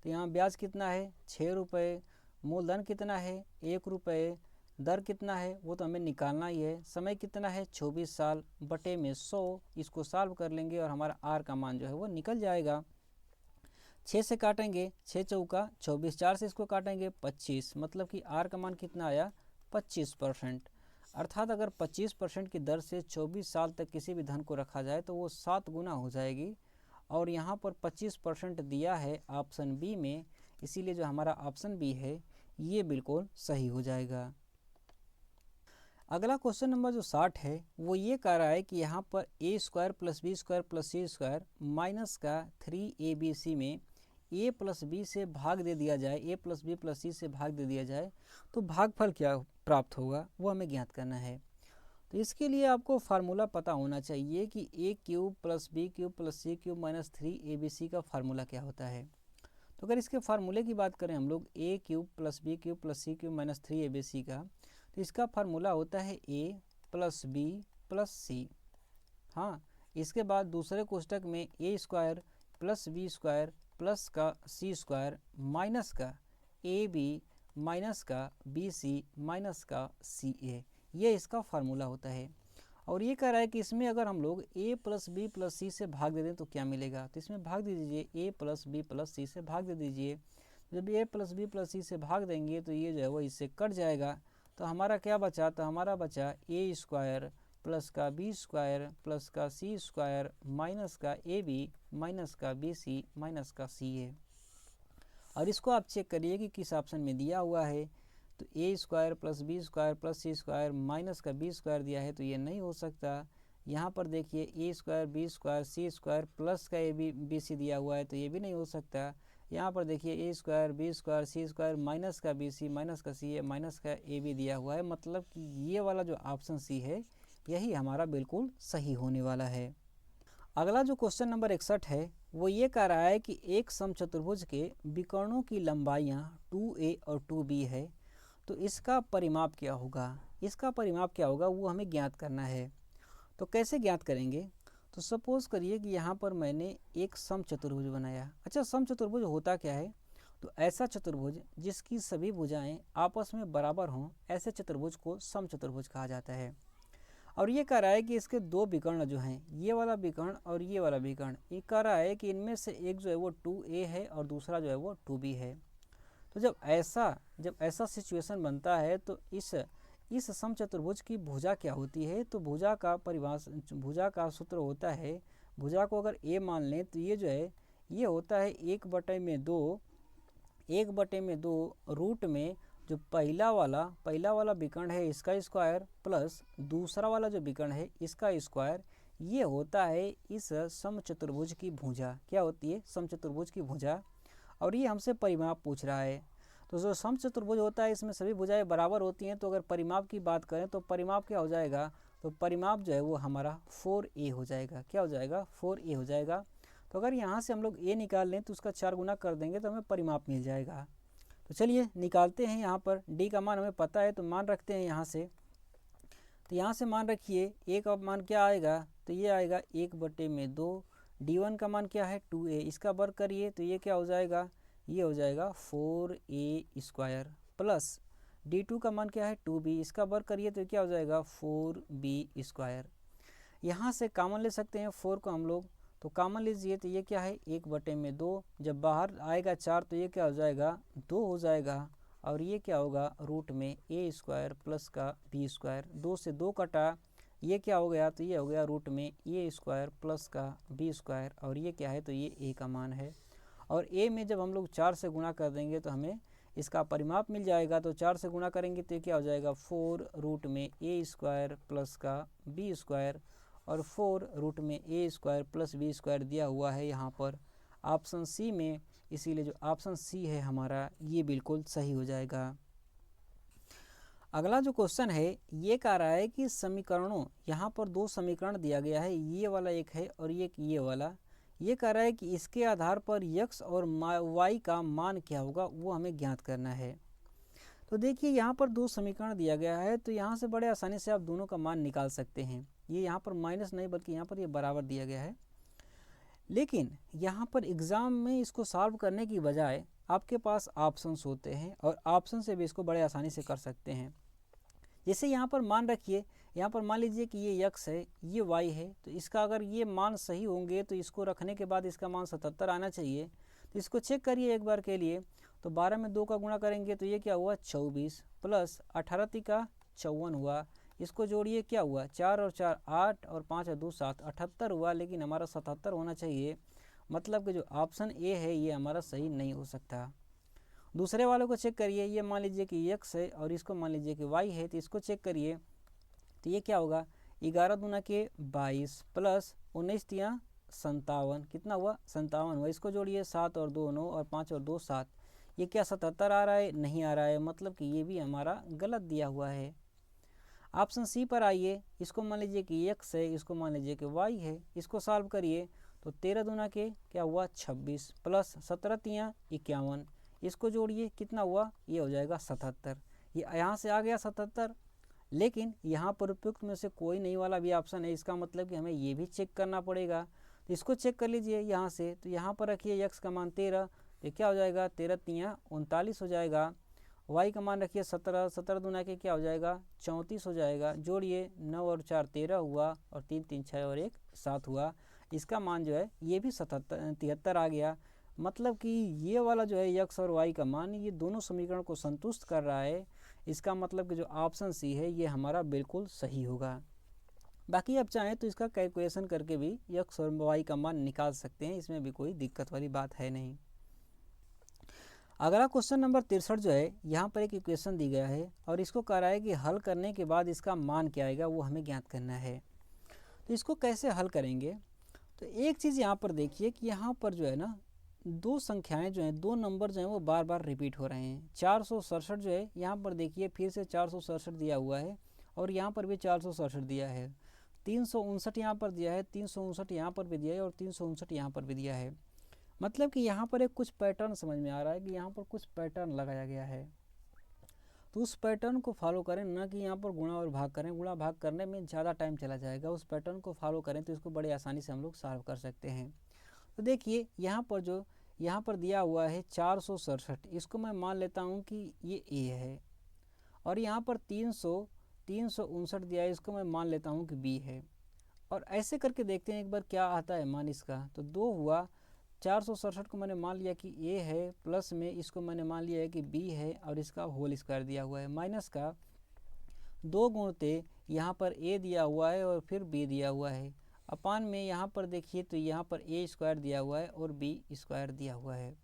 तो यहाँ ब्याज कितना है 6 रुपये, मूलधन कितना है 1 रुपये, दर कितना है वो तो हमें निकालना ही है, समय कितना है 24 साल बटे में 100। इसको सॉल्व कर लेंगे और हमारा आर का मान जो है वो निकल जाएगा। 6 से काटेंगे, 6 चौका 24, 4 से इसको काटेंगे 25, मतलब कि आर का मान कितना आया 25%। अर्थात अगर 25% की दर से 24 साल तक किसी भी धन को रखा जाए तो वो 7 गुना हो जाएगी। और यहाँ पर 25% दिया है ऑप्शन बी में, इसीलिए जो हमारा ऑप्शन बी है ये बिल्कुल सही हो जाएगा। अगला क्वेश्चन नंबर जो 60 है वो ये कह रहा है कि यहाँ पर a square plus B square plus c square minus का 3abc में ए प्लस बी से भाग दे दिया जाए, ए प्लस बी प्लस सी से भाग दे दिया जाए तो भागफल क्या प्राप्त होगा वो हमें ज्ञात करना है। तो इसके लिए आपको फार्मूला पता होना चाहिए कि a cube plus b cube plus c cube minus 3abc का फार्मूला क्या होता है। तो अगर इसके फार्मूले की बात करें हम लोग, a cube plus b cube plus c cube minus 3abc का, तो इसका फार्मूला होता है a plus b plus c. हाँ, इसके बाद दूसरे कोष्टक में a square plus B square plus का सी स्क्वायर माइनस का ए बी माइनस का बी सी माइनस का सी ए, ये इसका फार्मूला होता है। और ये कह रहा है कि इसमें अगर हम लोग a प्लस बी प्लस सी से भाग दे दें तो क्या मिलेगा, तो इसमें भाग दे दीजिए a प्लस बी प्लस सी से भाग दे दीजिए। जब a प्लस बी प्लस सी से भाग देंगे तो ये जो है वो इससे कट जाएगा। तो हमारा क्या बचा, तो हमारा बचा ए स्क्वायर प्लस का बी स्क्वायर प्लस का सी स्क्वायर माइनस का ए बी माइनस का बी सी माइनस का सी ए। और इसको आप चेक करिए कि किस ऑप्शन में दिया हुआ है। तो a square plus B square plus c square minus का बी स्क्वायर दिया है तो ये नहीं हो सकता। यहाँ पर देखिए ए स्क्वायर बी स्क्वायर सी स्क्वायर प्लस का ए बी सी दिया हुआ है तो ये भी नहीं हो सकता। यहाँ पर देखिए ए स्क्वायर बी स्क्वायर सी स्क्वायर माइनस का बी सी माइनस का सी ए माइनस का ए बी दिया हुआ है, मतलब कि ये वाला जो ऑप्शन सी है यही हमारा बिल्कुल सही होने वाला है। अगला जो क्वेश्चन नंबर 61 है वो ये कह रहा है कि एक समचतुर्भुज के विकर्णों की लंबाइयाँ 2a और 2b है, तो इसका परिमाप क्या होगा, इसका परिमाप क्या होगा वो हमें ज्ञात करना है। तो कैसे ज्ञात करेंगे, तो सपोज़ करिए कि यहाँ पर मैंने एक समचतुर्भुज बनाया। अच्छा, समचतुर्भुज होता क्या है, तो ऐसा चतुर्भुज जिसकी सभी भुजाएं आपस में बराबर हों, ऐसे चतुर्भुज को समचतुर्भुज कहा जाता है। और ये कह रहा है कि इसके दो विकर्ण जो हैं, ये वाला विकर्ण और ये वाला विकर्ण, ये कह रहा है कि इनमें से एक जो है वो 2a है और दूसरा जो है वो 2b है। तो जब ऐसा सिचुएशन बनता है तो इस समचतुर्भुज की भुजा क्या होती है, तो भुजा का सूत्र होता है, भुजा को अगर a मान लें तो ये जो है ये होता है 1/2 रूट में जो पहला वाला विकर्ण है इसका स्क्वायर प्लस दूसरा वाला जो विकर्ण है इसका स्क्वायर, ये होता है इस समचतुर्भुज की भुजा। क्या होती है, समचतुर्भुज की भुजा। और ये हमसे परिमाप पूछ रहा है। तो जो समचतुर्भुज होता है इसमें सभी भुजाएं बराबर होती हैं, तो अगर परिमाप की बात करें तो परिमाप क्या हो जाएगा, तो परिमाप जो है वो हमारा 4a हो जाएगा। क्या हो जाएगा, 4a हो जाएगा। तो तो अगर यहाँ से हम लोग a निकाल लें तो उसका 4 गुना कर देंगे तो हमें परिमाप मिल जाएगा। तो चलिए निकालते हैं। यहाँ पर d का मान हमें पता है तो मान रखते हैं यहाँ से। तो यहाँ से मान रखिए a का मान क्या आएगा, तो ये आएगा 1/2। d1 का मान क्या है 2a, इसका वर्ग करिए तो ये क्या हो जाएगा, ये हो जाएगा 4a² प्लस d2 का मान क्या है 2b, इसका वर्ग करिए तो क्या हो जाएगा 4b²। यहाँ से कॉमन ले सकते हैं 4 को हम लोग, तो कॉमन लीजिए तो ये क्या है 1/2। जब बाहर आएगा 4 तो ये क्या हो जाएगा 2 हो जाएगा, और ये क्या होगा रूट में a² प्लस का b²। 2 से 2 कटा, ये क्या हो गया, तो ये हो गया रूट में a² प्लस का b², और ये क्या है तो ये a का मान है। और a में जब हम लोग 4 से गुणा कर देंगे तो हमें इसका परिमाप मिल जाएगा। तो 4 से गुणा करेंगे तो क्या हो जाएगा 4 रूट में a² प्लस का b², और 4 रूट में a² प्लस b² दिया हुआ है यहाँ पर ऑप्शन सी में, इसीलिए जो ऑप्शन सी है हमारा ये बिल्कुल सही हो जाएगा। अगला जो क्वेश्चन है ये कह रहा है कि समीकरणों, यहाँ पर 2 समीकरण दिया गया है, ये वाला एक है और ये वाला। ये कह रहा है कि इसके आधार पर x और y का मान क्या होगा वो हमें ज्ञात करना है। तो देखिए यहाँ पर 2 समीकरण दिया गया है, तो यहाँ से बड़े आसानी से आप दोनों का मान निकाल सकते हैं। ये यहाँ पर माइनस नहीं बल्कि यहाँ पर ये बराबर दिया गया है। लेकिन यहाँ पर एग्ज़ाम में इसको सॉल्व करने की बजाय आपके पास ऑप्शंस होते हैं, और ऑप्शन से भी इसको बड़े आसानी से कर सकते हैं। जैसे यहाँ पर मान रखिए, यहाँ पर मान लीजिए कि ये x है, ये y है, तो इसका अगर ये मान सही होंगे तो इसको रखने के बाद इसका मान 77 आना चाहिए। तो इसको चेक करिए एक बार के लिए। तो 12 में 2 का गुणा करेंगे तो ये क्या हुआ 24 प्लस 18 का 54 हुआ। इसको जोड़िए क्या हुआ 4 और 4 8 और 5 और 2 7, 78 हुआ, लेकिन हमारा 77 होना चाहिए। मतलब कि जो ऑप्शन ए है ये हमारा सही नहीं हो सकता। दूसरे वालों को चेक करिए। ये मान लीजिए कि x है और इसको मान लीजिए कि y है, तो इसको चेक करिए तो ये क्या होगा 11 दूना के 22 प्लस 19 तिया 57, कितना हुआ 57 हुआ। इसको जोड़िए 7 और 2 9 और 5 और 2 7, ये क्या 77 आ रहा है, नहीं आ रहा है, मतलब कि ये भी हमारा गलत दिया हुआ है। ऑप्शन सी पर आइए। इसको मान लीजिए कि x है, इसको मान लीजिए कि y है, इसको सॉल्व करिए तो 13 दूना के क्या हुआ 26 प्लस 17 तिया 51, इसको जोड़िए कितना हुआ, ये हो जाएगा 77। ये यहाँ से आ गया 77, लेकिन यहाँ पर उपयुक्त में से कोई नहीं वाला भी ऑप्शन है, इसका मतलब कि हमें ये भी चेक करना पड़ेगा। तो इसको चेक कर लीजिए यहाँ से। तो यहाँ पर रखिए x का मान 13, तो क्या हो जाएगा 13 तिया 39 हो जाएगा। y का मान रखिए 17, 17 दूना के क्या हो जाएगा 34 हो जाएगा। जोड़िए 9 और 4 13 हुआ, और 3 3 6 और 1 7 हुआ। इसका मान जो है ये भी 73 आ गया। मतलब कि ये वाला जो है x और y का मान ये दोनों समीकरण को संतुष्ट कर रहा है। इसका मतलब कि जो ऑप्शन सी है ये हमारा बिल्कुल सही होगा। बाकी आप चाहें तो इसका कैलकुलेशन करके भी x और y का मान निकाल सकते हैं, इसमें भी कोई दिक्कत वाली बात है नहीं। अगला क्वेश्चन नंबर 63 जो है, यहाँ पर एक इक्वेशन दी गया है और इसको कह रहा है कि हल करने के बाद इसका मान क्या आएगा वो हमें ज्ञात करना है। तो इसको कैसे हल करेंगे, तो एक चीज़ यहाँ पर देखिए कि यहाँ पर जो है ना 2 संख्याएं जो हैं, 2 नंबर जो हैं वो बार बार रिपीट हो रहे हैं। 467 जो है यहाँ पर देखिए फिर से 467 दिया हुआ है, और यहाँ पर भी 467 दिया है। 359 यहाँ पर दिया है, 359 यहाँ पर भी दिया है, और 359 यहाँ पर भी दिया है। मतलब कि यहाँ पर एक कुछ पैटर्न समझ में आ रहा है कि यहाँ पर कुछ पैटर्न लगाया गया है। तो उस पैटर्न को फॉलो करें, ना कि यहाँ पर गुणा और भाग करें। गुणा भाग करने में ज़्यादा टाइम चला जाएगा। उस पैटर्न को फॉलो करें तो इसको बड़े आसानी से हम लोग सॉल्व कर सकते हैं। तो देखिए यहाँ पर जो यहाँ पर दिया हुआ है 467, इसको मैं मान लेता हूँ कि ये ए है, और यहाँ पर 359 दिया है, इसको मैं मान लेता हूँ कि बी है। और ऐसे करके देखते हैं एक बार क्या आता है मान इसका। तो 2 हुआ, 467 को मैंने मान लिया कि ए है, प्लस में इसको मैंने मान लिया है कि बी है, और इसका होल स्क्वायर दिया हुआ है, माइनस का 2 गुणते यहाँ पर ए दिया हुआ है और फिर बी दिया हुआ है, अपान में यहाँ पर देखिए तो यहाँ पर a² दिया हुआ है और b² दिया हुआ है।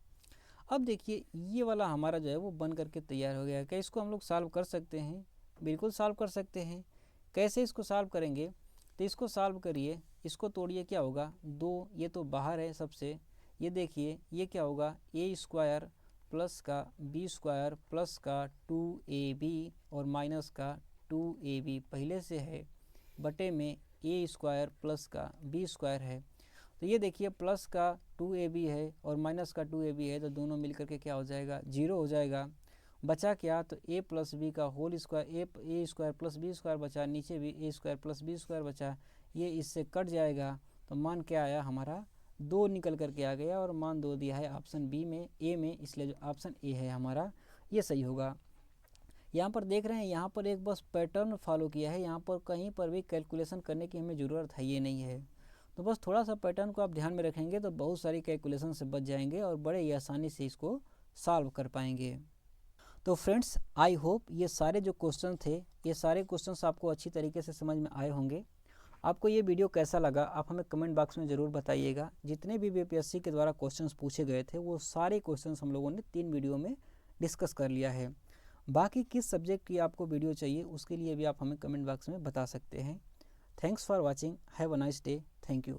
अब देखिए ये वाला हमारा जो है वो बन करके तैयार हो गया है। क्या इसको हम लोग सॉल्व कर सकते हैं? बिल्कुल सॉल्व कर सकते हैं। कैसे इसको सॉल्व करेंगे, तो इसको सॉल्व करिए, इसको तोड़िए, क्या होगा 2, ये तो बाहर है सबसे, ये देखिए ये क्या होगा a² प्लस का b² प्लस का 2ab और माइनस का 2ab पहले से है, बटे में a² प्लस का b² है। तो ये देखिए प्लस का 2ab है और माइनस का 2ab है, तो दोनों मिलकर के क्या हो जाएगा, 0 हो जाएगा। बचा क्या, तो a प्लस बी का होल स्क्वायर, ए स्क्वायर प्लस बी स्क्वायर बचा, नीचे भी ए स्क्वायर प्लस बी स्क्वायर बचा, ये इससे कट जाएगा। तो मान क्या आया हमारा 2 निकल करके आ गया, और मान 2 दिया है ऑप्शन बी में, ए में, इसलिए जो ऑप्शन ए है हमारा ये सही होगा। यहाँ पर देख रहे हैं, यहाँ पर एक बस पैटर्न फॉलो किया है, यहाँ पर कहीं पर भी कैलकुलेशन करने की हमें ज़रूरत है ये नहीं है। तो बस थोड़ा सा पैटर्न को आप ध्यान में रखेंगे तो बहुत सारी कैलकुलेशन से बच जाएंगे और बड़े ही आसानी से इसको सॉल्व कर पाएंगे। तो फ्रेंड्स, आई होप ये सारे जो क्वेश्चन थे, ये सारे क्वेश्चंस आपको अच्छी तरीके से समझ में आए होंगे। आपको ये वीडियो कैसा लगा आप हमें कमेंट बॉक्स में ज़रूर बताइएगा। जितने भी बीपीएससी के द्वारा क्वेश्चंस पूछे गए थे वो सारे क्वेश्चंस हम लोगों ने 3 वीडियो में डिस्कस कर लिया है। बाकी किस सब्जेक्ट की आपको वीडियो चाहिए उसके लिए भी आप हमें कमेंट बॉक्स में बता सकते हैं। Thanks for watching, have a nice day, thank you.